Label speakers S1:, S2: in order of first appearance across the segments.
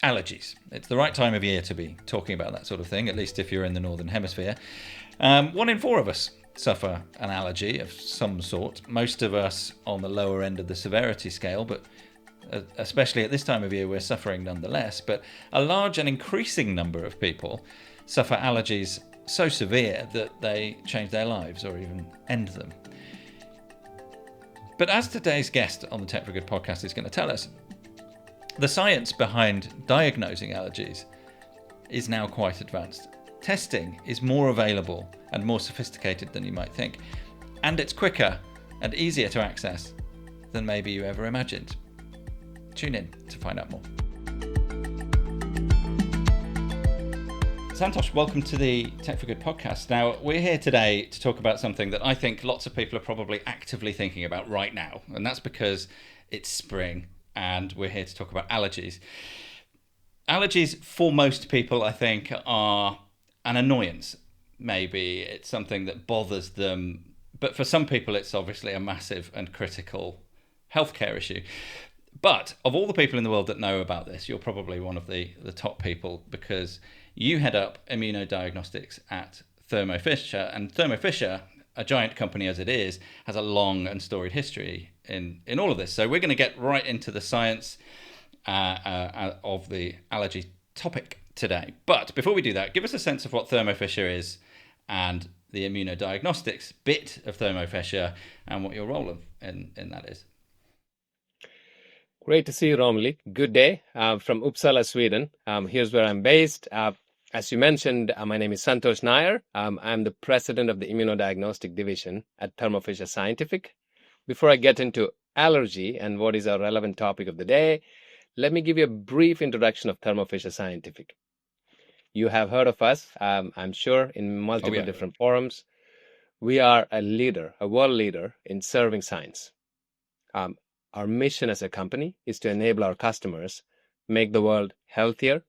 S1: Allergies. It's the right time of year to be talking about that sort of thing, at least if you're in the Northern Hemisphere. 1 in 4 of us suffer an allergy of some sort, most of us on the lower end of the severity scale, but especially at this time of year, we're suffering nonetheless. But a large and increasing number of people suffer allergies so severe that they change their lives or even end them. But as today's guest on the Tech for Good podcast is going to tell us, the science behind diagnosing allergies is now quite advanced. Testing is more available and more sophisticated than you might think, and it's quicker and easier to access than maybe you ever imagined. Tune in to find out more. Santosh, welcome to the Tech for Good podcast. Now, we're here today to talk about something that I think lots of people are probably actively thinking about right now, and that's because it's spring and we're here to talk about allergies. Allergies, for most people, I think, are an annoyance. Maybe it's something that bothers them, but for some people, it's obviously a massive and critical healthcare issue. But of all the people in the world that know about this, you're probably one of the top people because you head up ImmunoDiagnostics at Thermo Fisher, and Thermo Fisher, a giant company as it is, has a long and storied history in all of this. So we're going to get right into the science of the allergy topic today. But before we do that, give us a sense of what Thermo Fisher is and the ImmunoDiagnostics bit of Thermo Fisher and what your role in that is.
S2: Great to see you, Romily. Good day. From Uppsala, Sweden. Here's where I'm based. As you mentioned, my name is Santosh Nair. I'm the president of the ImmunoDiagnostic division at Thermo Fisher Scientific. Before I get into allergy and what is our relevant topic of the day, let me give you a brief introduction of Thermo Fisher Scientific. You have heard of us, I'm sure, in multiple different forums. We are a leader, a world leader in serving science. Our mission as a company is to enable our customers make the world healthier,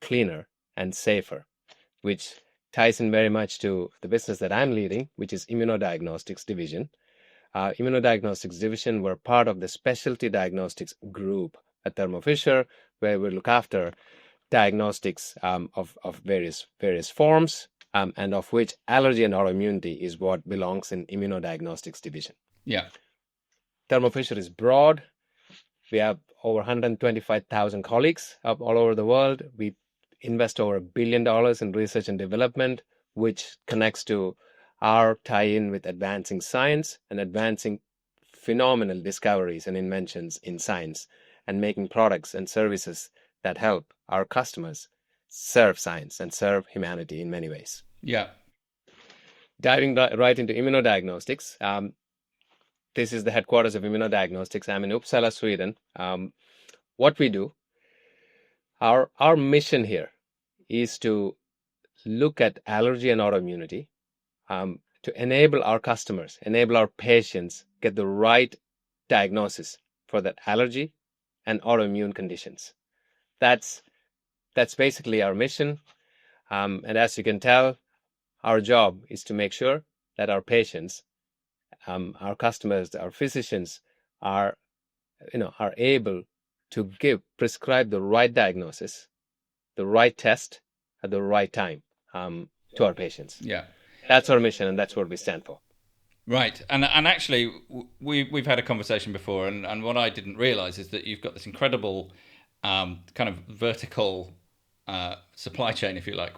S2: cleaner, and safer, which ties in very much to the business that I'm leading, which is ImmunoDiagnostics division. ImmunoDiagnostics division, we're part of the specialty diagnostics group at Thermo Fisher, where we look after diagnostics of various forms, and of which allergy and autoimmunity is what belongs in ImmunoDiagnostics division.
S1: Yeah.
S2: Thermo Fisher is broad. We have over 125,000 colleagues all over the world. We invest over $1 billion in research and development, which connects to our tie-in with advancing science and advancing phenomenal discoveries and inventions in science and making products and services that help our customers serve science and serve humanity in many ways.
S1: Yeah.
S2: Diving right into ImmunoDiagnostics, this is the headquarters of ImmunoDiagnostics. I'm in Uppsala, Sweden. What we do, our mission here is to look at allergy and autoimmunity, to enable our customers, enable our patients get the right diagnosis for that allergy and autoimmune conditions. That's basically our mission. And as you can tell, our job is to make sure that our patients, our customers, our physicians are able to prescribe the right diagnosis, the right test at the right time to our patients.
S1: Yeah.
S2: That's our mission, and that's what we stand for.
S1: Right. And actually, we've had a conversation before, and what I didn't realize is that you've got this incredible kind of vertical supply chain, if you like,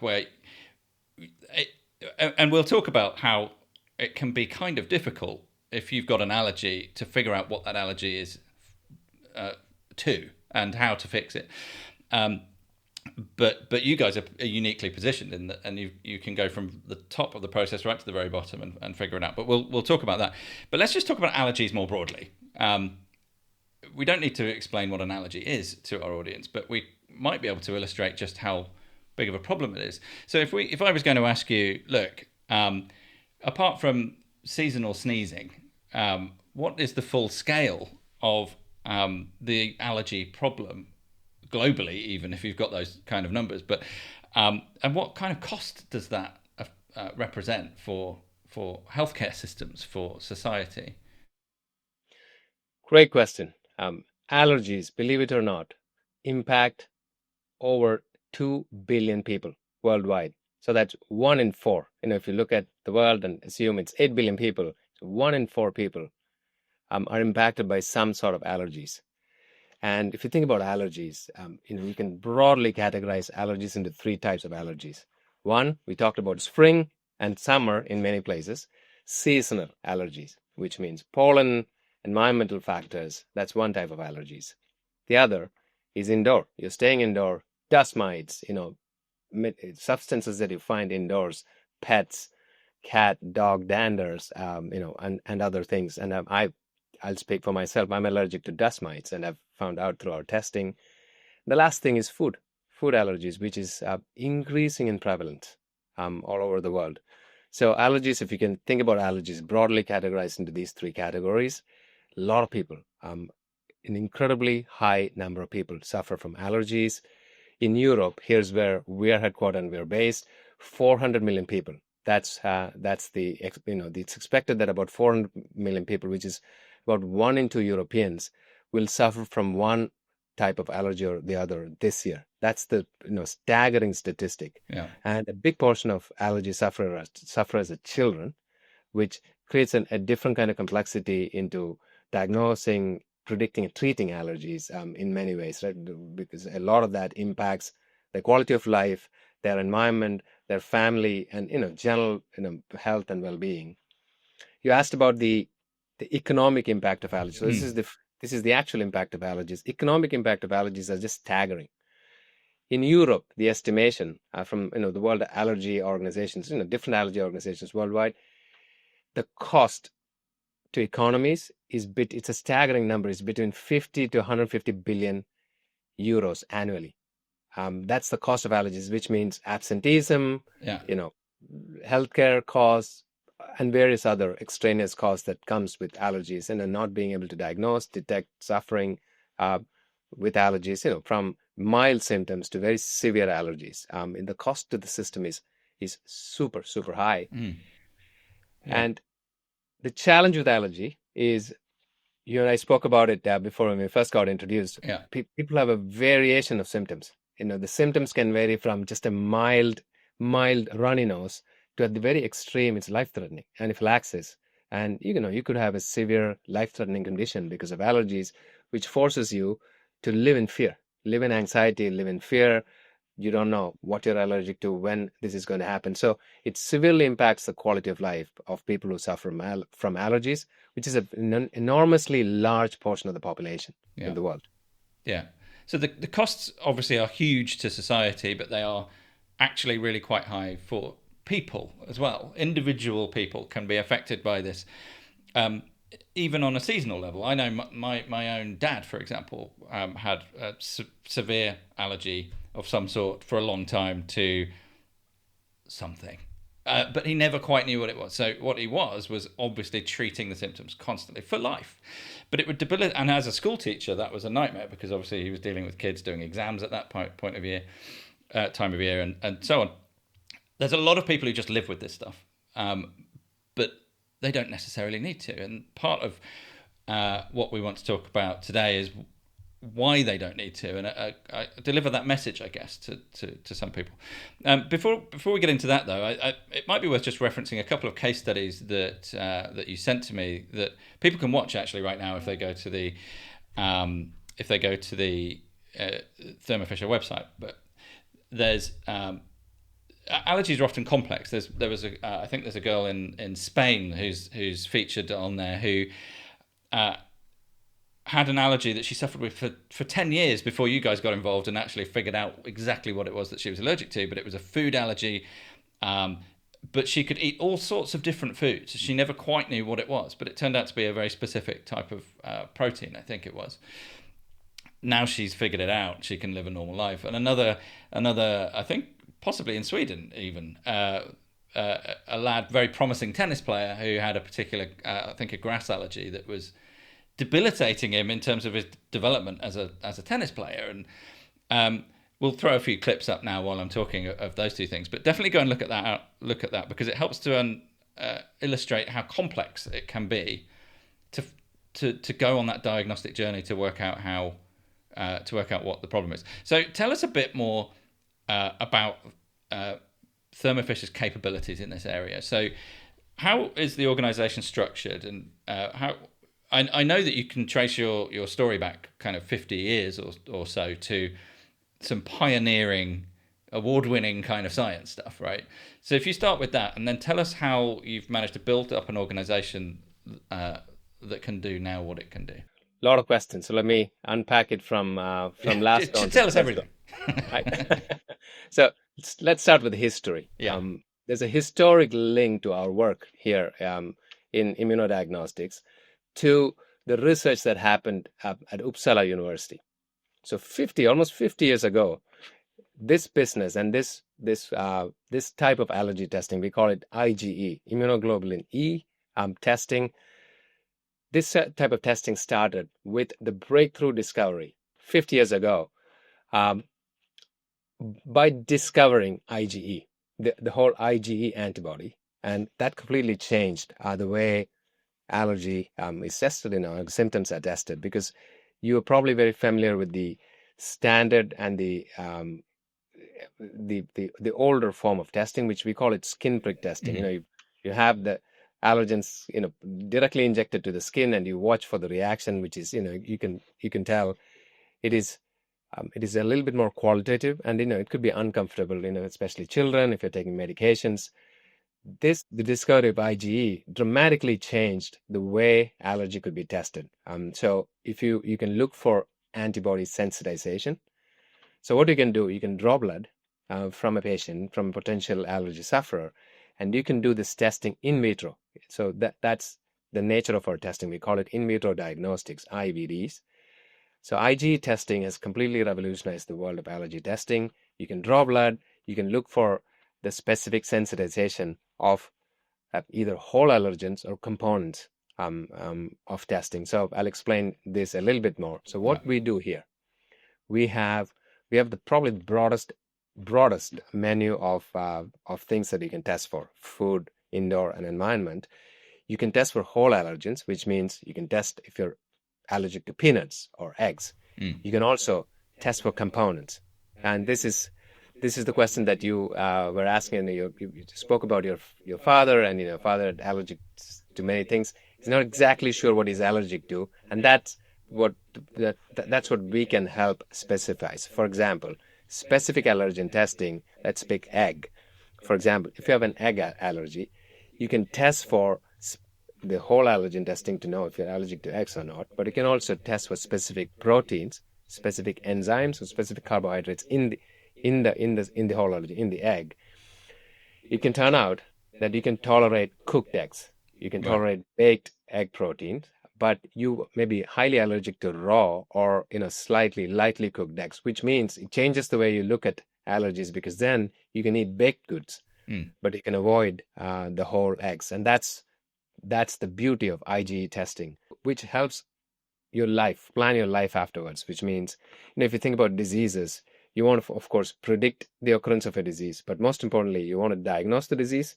S1: and we'll talk about how it can be kind of difficult if you've got an allergy to figure out what that allergy is to and how to fix it. But you guys are uniquely positioned in that, and you can go from the top of the process right to the very bottom and figure it out. But we'll talk about that. But let's just talk about allergies more broadly. We don't need to explain what an allergy is to our audience, but we might be able to illustrate just how big of a problem it is. So if I was going to ask you, look, apart from seasonal sneezing, what is the full scale of the allergy problem globally, even if you've got those kind of numbers? But and what kind of cost does that represent for healthcare systems, for society?
S2: Great question. Allergies, believe it or not, impact over 2 billion people worldwide. So that's 1 in 4. If you look at the world and assume it's 8 billion people, so 1 in 4 people are impacted by some sort of allergies. And if you think about allergies, you can broadly categorize allergies into 3 types of allergies. One, we talked about spring and summer in many places. Seasonal allergies, which means pollen, environmental factors. That's one type of allergies. The other is indoor. You're staying indoor, dust mites, substances that you find indoors, pets, cat, dog, danders, and other things. And I'll speak for myself. I'm allergic to dust mites, and I've found out through our testing. The last thing is food allergies, which is increasing in prevalence all over the world. So allergies, if you can think about allergies broadly categorized into these 3 categories, a lot of people, an incredibly high number of people suffer from allergies. In Europe, here's where we are headquartered and we're based, 400 million people. It's expected that about 400 million people, which is about 1 in 2 Europeans, will suffer from one type of allergy or the other this year. That's the staggering statistic.
S1: Yeah.
S2: And a big portion of allergy sufferers are children, which creates a different kind of complexity into diagnosing, predicting, and treating allergies in many ways, right? Because a lot of that impacts their quality of life, their environment, their family, and general health and well-being. You asked about the economic impact of allergies. So this is the actual impact of allergies. Economic impact of allergies are just staggering. In Europe, the estimation from the World Allergy Organizations, different allergy organizations worldwide, the cost to economies it's a staggering number. It's between 50 to 150 billion euros annually. That's the cost of allergies, which means absenteeism, healthcare costs, and various other extraneous costs that comes with allergies, and not being able to diagnose, detect suffering with allergies, from mild symptoms to very severe allergies. And the cost to the system is super, super high.
S1: Yeah.
S2: And the challenge with allergy is, you and I spoke about it before when we first got introduced.
S1: Yeah.
S2: People have a variation of symptoms. The symptoms can vary from just a mild runny nose to, at the very extreme, it's life-threatening anaphylaxis. And you could have a severe life-threatening condition because of allergies, which forces you to live in fear, live in anxiety, live in fear. You don't know what you're allergic to, when this is going to happen. So it severely impacts the quality of life of people who suffer from allergies, which is an enormously large portion of the population in the world.
S1: Yeah. So the costs obviously are huge to society, but they are actually really quite high for people as well. Individual people can be affected by this, even on a seasonal level. I know my own dad, for example, had a severe allergy of some sort for a long time to something. But he never quite knew what it was. So what he was obviously treating the symptoms constantly for life. But it would debilitate. And as a school teacher, that was a nightmare, because obviously he was dealing with kids doing exams at that time of year, and so on. There's a lot of people who just live with this stuff, but they don't necessarily need to. And part of what we want to talk about today is why they don't need to, and I deliver that message, I guess, to some people. Before we get into that, though, it might be worth just referencing a couple of case studies that you sent to me that people can watch actually right now if they go to the Thermo Fisher website. But there's allergies are often complex. I think there's a girl in Spain who's featured on there who had an allergy that she suffered with for 10 years before you guys got involved and actually figured out exactly what it was that she was allergic to. But it was a food allergy, but she could eat all sorts of different foods. She never quite knew what it was, but it turned out to be a very specific type of protein, I think it was. Now she's figured it out. She can live a normal life. And another, I think possibly in Sweden even, a lad, very promising tennis player who had a particular, I think a grass allergy that was debilitating him in terms of his development as a tennis player. And we'll throw a few clips up now while I'm talking of those two things, but definitely go and look at that because it helps to illustrate how complex it can be to go on that diagnostic journey to work out how work out what the problem is. So tell us a bit more about Thermo Fisher's capabilities in this area. So how is the organization structured, and how I know that you can trace your story back kind of 50 years or so to some pioneering, award-winning kind of science stuff, right? So if you start with that, and then tell us how you've managed to build up an organization that can do now what it can do.
S2: A lot of questions. So let me unpack it from last
S1: Just
S2: on.
S1: tell us everything.
S2: Right. So let's start with history.
S1: Yeah.
S2: There's a historic link to our work here in ImmunoDiagnostics to the research that happened at Uppsala University. So almost 50 years ago, this business and this type of allergy testing, we call it IgE, immunoglobulin E testing. This type of testing started with the breakthrough discovery 50 years ago by discovering IgE, the whole IgE antibody. And that completely changed the way allergy is tested, symptoms are tested, because you are probably very familiar with the standard and the older form of testing, which we call it skin prick testing.
S1: Mm-hmm.
S2: You have the allergens directly injected to the skin, and you watch for the reaction, which is you can tell it is a little bit more qualitative, and it could be uncomfortable, especially children if you're taking medications. The discovery of IgE dramatically changed the way allergy could be tested. So if you can look for antibody sensitization. So what you can do, you can draw blood from a patient, from a potential allergy sufferer, and you can do this testing in vitro. So that's the nature of our testing. We call it in vitro diagnostics, IVDs. So IgE testing has completely revolutionized the world of allergy testing. You can draw blood, you can look for the specific sensitization of either whole allergens or components of testing. So I'll explain this a little bit more. So what we do here, we have the probably broadest menu of things that you can test for: food, indoor, and environment. You can test for whole allergens, which means you can test if you're allergic to peanuts or eggs. You can also test for components, and this is the question that you were asking. You spoke about your father, and your father had allergic to many things. He's not exactly sure what he's allergic to, and that's what we can help specify. So for example, specific allergen testing. Let's pick egg. For example, if you have an egg allergy, you can test for the whole allergen testing to know if you're allergic to eggs or not, but you can also test for specific proteins, specific enzymes, or specific carbohydrates in the whole allergy, in the egg. It can turn out that you can tolerate cooked eggs, you can tolerate baked egg protein, but you may be highly allergic to raw or slightly lightly cooked eggs, which means it changes the way you look at allergies, because then you can eat baked goods, but you can avoid the whole eggs. And that's the beauty of IgE testing, which helps plan your life afterwards, which means, if you think about diseases, you want to, of course, predict the occurrence of a disease, but most importantly, you want to diagnose the disease.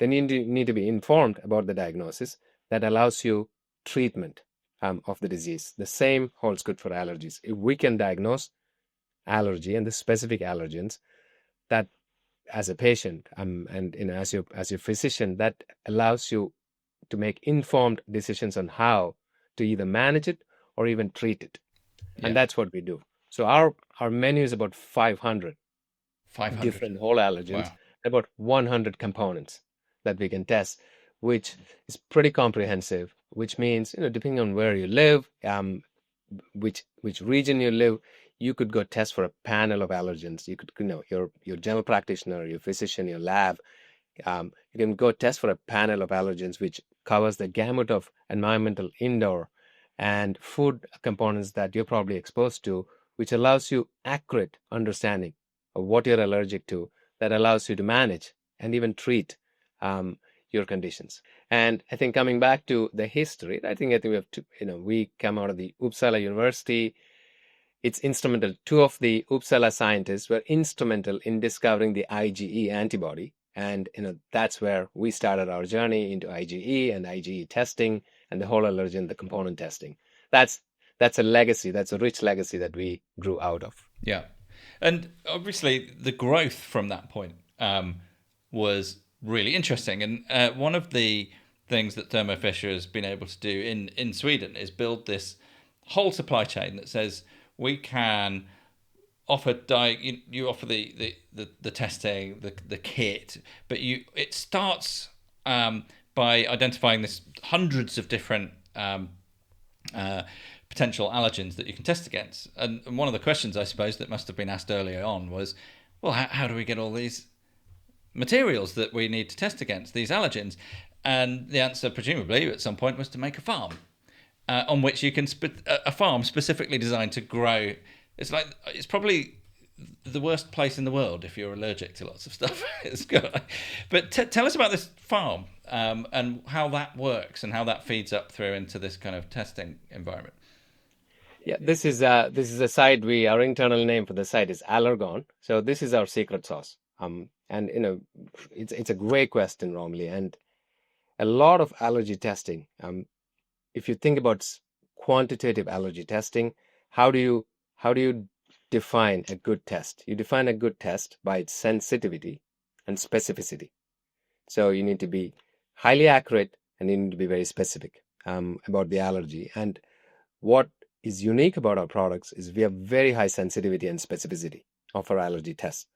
S2: Then you need to be informed about the diagnosis that allows you treatment of the disease. The same holds good for allergies. If we can diagnose allergy and the specific allergens, that as a patient and as your physician, that allows you to make informed decisions on how to either manage it or even treat it. And that's what we do. So our menu is about 500 different whole allergens, about 100 components that we can test, which is pretty comprehensive, which means, depending on where you live, which region you live, you could go test for a panel of allergens. You could, your general practitioner, your physician, your lab, you can go test for a panel of allergens, which covers the gamut of environmental, indoor, and food components that you're probably exposed to, which allows you accurate understanding of what you're allergic to, that allows you to manage and even treat your conditions. And I think coming back to the history, I think we have to, we come out of the Uppsala University. It's instrumental. Two of the Uppsala scientists were instrumental in discovering the IgE antibody. And that's where we started our journey into IgE and IgE testing and the whole allergen, the component testing. That's that's a legacy. That's a rich legacy that we grew out of.
S1: Yeah. And obviously, the growth from that point was really interesting. And one of the things that Thermo Fisher has been able to do in Sweden is build this whole supply chain that says we can offer you offer the testing, the kit, but it starts by identifying this hundreds of different uh, potential allergens that you can test against. And one of the questions, I suppose, that must have been asked earlier on was, well, how do we get all these materials that we need to test against these allergens? And the answer, presumably, at some point was to make a farm on which you can a farm specifically designed to grow. It's probably the worst place in the world if you're allergic to lots of stuff. But tell us about this farm and how that works and how that feeds up through into this kind of testing environment.
S2: Yeah, this is a site. Our internal name for the site is Allergon. So this is our secret sauce. And it's a great question, Romily. And a lot of allergy testing. If you think about quantitative allergy testing, how do you define a good test? You define a good test by its sensitivity and specificity. So you need to be highly accurate and you need to be very specific about the allergy. And what is unique about our products is we have very high sensitivity and specificity of our allergy tests.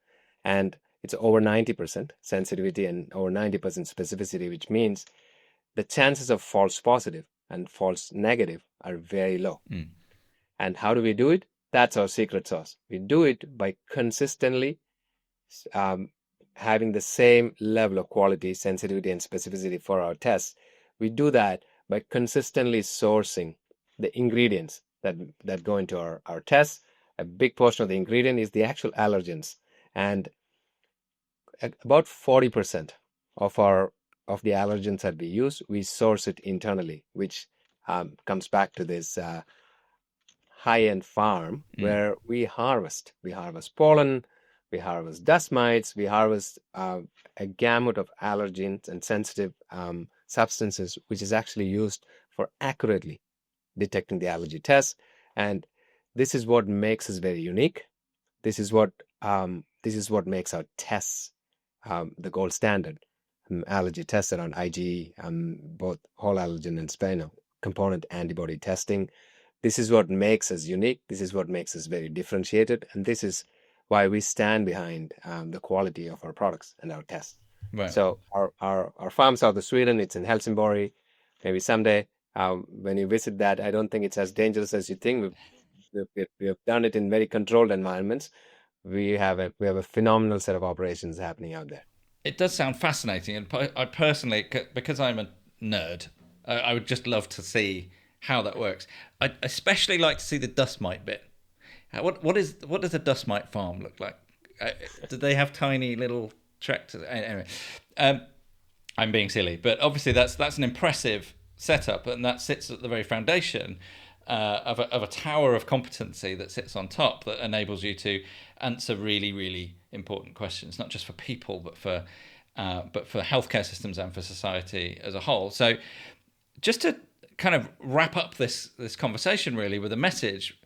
S2: And it's over 90% sensitivity and over 90% specificity, which means the chances of false positive and false negative are very low. And how do we do it? That's our secret sauce. We do it by consistently having the same level of quality, sensitivity, and specificity for our tests. We do that by consistently sourcing the ingredients that go into our tests. A big portion of the ingredient is the actual allergens. And about 40% of the allergens that we use, we source it internally, which comes back to this high-end farm where we harvest pollen, we harvest dust mites, we harvest a gamut of allergens and sensitive substances, which is actually used for accurately detecting the allergy test. And this is what makes us very unique. This is what makes our tests the gold standard. Allergy tests around IgE, both whole allergen and component antibody testing. This is what makes us unique. This is what makes us very differentiated. And this is why we stand behind the quality of our products and our tests. Right. So our farm south of Sweden, it's in Helsingborg. Maybe someday when you visit that, I don't think it's as dangerous as you think. We have done it in very controlled environments. We have a phenomenal set of operations happening out there.
S1: It does sound fascinating, and I personally, because I'm a nerd, I would just love to see how that works. I especially like to see the dust mite bit. What does a dust mite farm look like? Do they have tiny little tractors? Anyway, I'm being silly, but obviously that's an impressive setup, and that sits at the very foundation of a tower of competency that sits on top that enables you to answer really, really important questions, not just for people, but for healthcare systems and for society as a whole. So, just to kind of wrap up this conversation really with a message,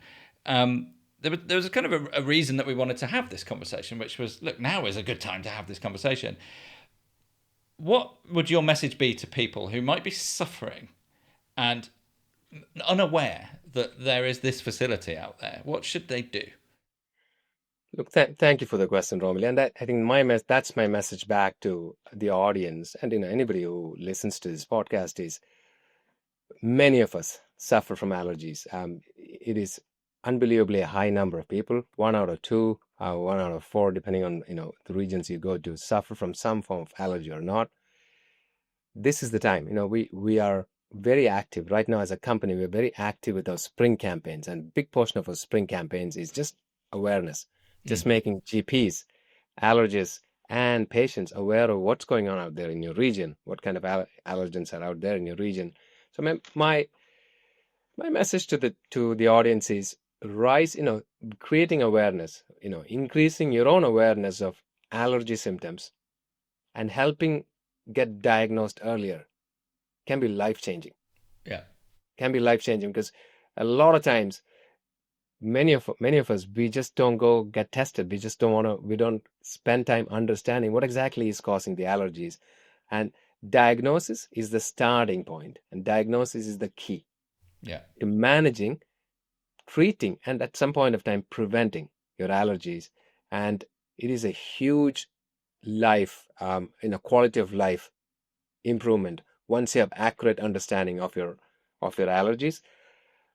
S1: there was a kind of a reason that we wanted to have this conversation, which was, look, now is a good time to have this conversation. What would your message be to people who might be suffering and unaware that there is this facility out there? What should they do?
S2: Look, thank you for the question, Romily. And I think that's my message back to the audience and anybody who listens to this podcast is many of us suffer from allergies. It is unbelievably a high number of people, 1 out of 2, 1 out of 4, depending on the regions you go to, suffer from some form of allergy or not. This is the time. We are very active right now as a company. We're very active with our spring campaigns, and a big portion of our spring campaigns is just awareness, just making GPs, allergists, and patients aware of what's going on out there in your region, what kind of allergens are out there in your region. So my message to the audience is creating awareness, increasing your own awareness of allergy symptoms and helping get diagnosed earlier can be life-changing.
S1: Yeah.
S2: Can be life-changing because a lot of times, many of us, we just don't go get tested. We don't spend time understanding what exactly is causing the allergies. And diagnosis is the starting point, and diagnosis is the key to managing, treating, and at some point of time preventing your allergies. And it is a huge quality of life improvement once you have accurate understanding of your allergies.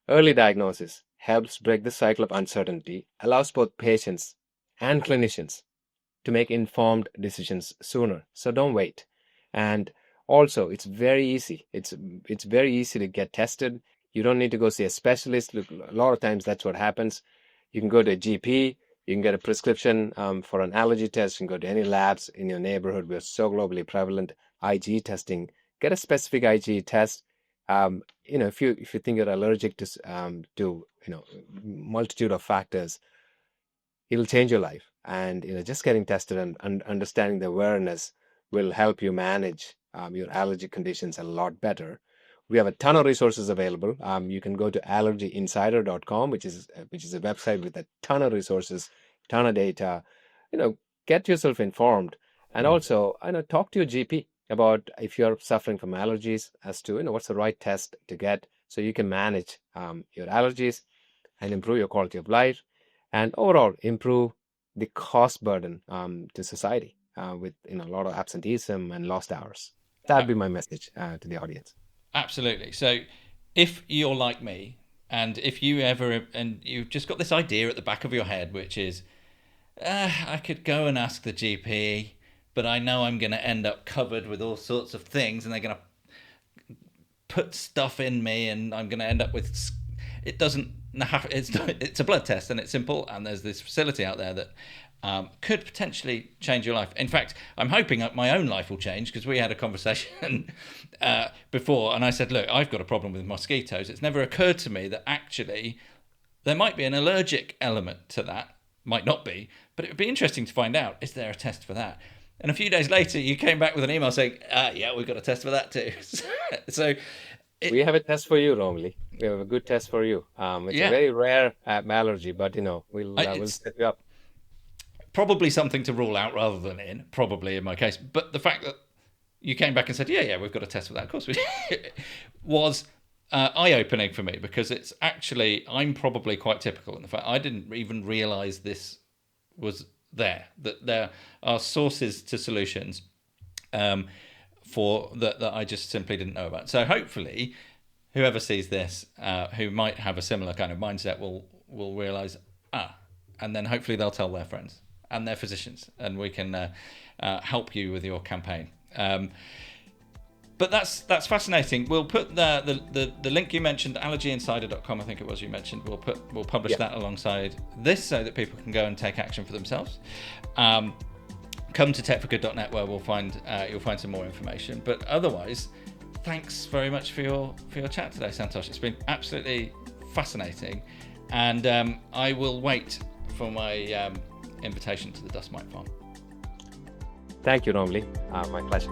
S2: Early diagnosis helps break the cycle of uncertainty, allows both patients and clinicians to make informed decisions sooner. So don't wait. And also, it's very easy. It's very easy to get tested. You don't need to go see a specialist. Look, a lot of times that's what happens. You can go to a GP. You can get a prescription for an allergy test. You can go to any labs in your neighborhood. We're so globally prevalent. IgE testing. Get a specific IgE test. If you think you're allergic to multitude of factors, it'll change your life. And just getting tested and understanding the awareness will help you manage your allergy conditions a lot better. We have a ton of resources available. You can go to allergyinsider.com, which is a website with a ton of resources, ton of data. Get yourself informed, and also talk to your GP about if you're suffering from allergies as to what's the right test to get, so you can manage your allergies and improve your quality of life, and overall improve the cost burden to society with a lot of absenteeism and lost hours. That'd be my message to the audience.
S1: Absolutely. So if you're like me, and if you ever, and you've just got this idea at the back of your head, which is, I could go and ask the GP, but I know I'm going to end up covered with all sorts of things, and they're going to put stuff in me, and I'm going to end up with, it doesn't have, it's a blood test, and it's simple, and there's this facility out there that could potentially change your life. In fact, I'm hoping that my own life will change, because we had a conversation before, and I said, look, I've got a problem with mosquitoes. It's never occurred to me that actually there might be an allergic element to that. Might not be, but it would be interesting to find out, is there a test for that? And a few days later, you came back with an email saying, yeah, we've got a test for that too. So
S2: we have a test for you, Romily. We have a good test for you. It's a very rare allergy, but we'll set you up.
S1: Probably something to rule out rather than in, probably in my case. But the fact that you came back and said, yeah, we've got a test for that, of course we was eye-opening for me, because it's actually, I'm probably quite typical in the fact I didn't even realise this was there, that there are sources to solutions for that I just simply didn't know about. So hopefully whoever sees this, who might have a similar kind of mindset, will realise, and then hopefully they'll tell their friends and their physicians, and we can help you with your campaign. But that's fascinating. We'll put the link you mentioned, allergyinsider.com, I think it was you mentioned. We'll publish that alongside this, so that people can go and take action for themselves. Come to techforgood.net, where you'll find some more information. But otherwise, thanks very much for your chat today, Santosh. It's been absolutely fascinating, and I will wait for my invitation to the Dust Mite Farm.
S2: Thank you, Romily. My pleasure.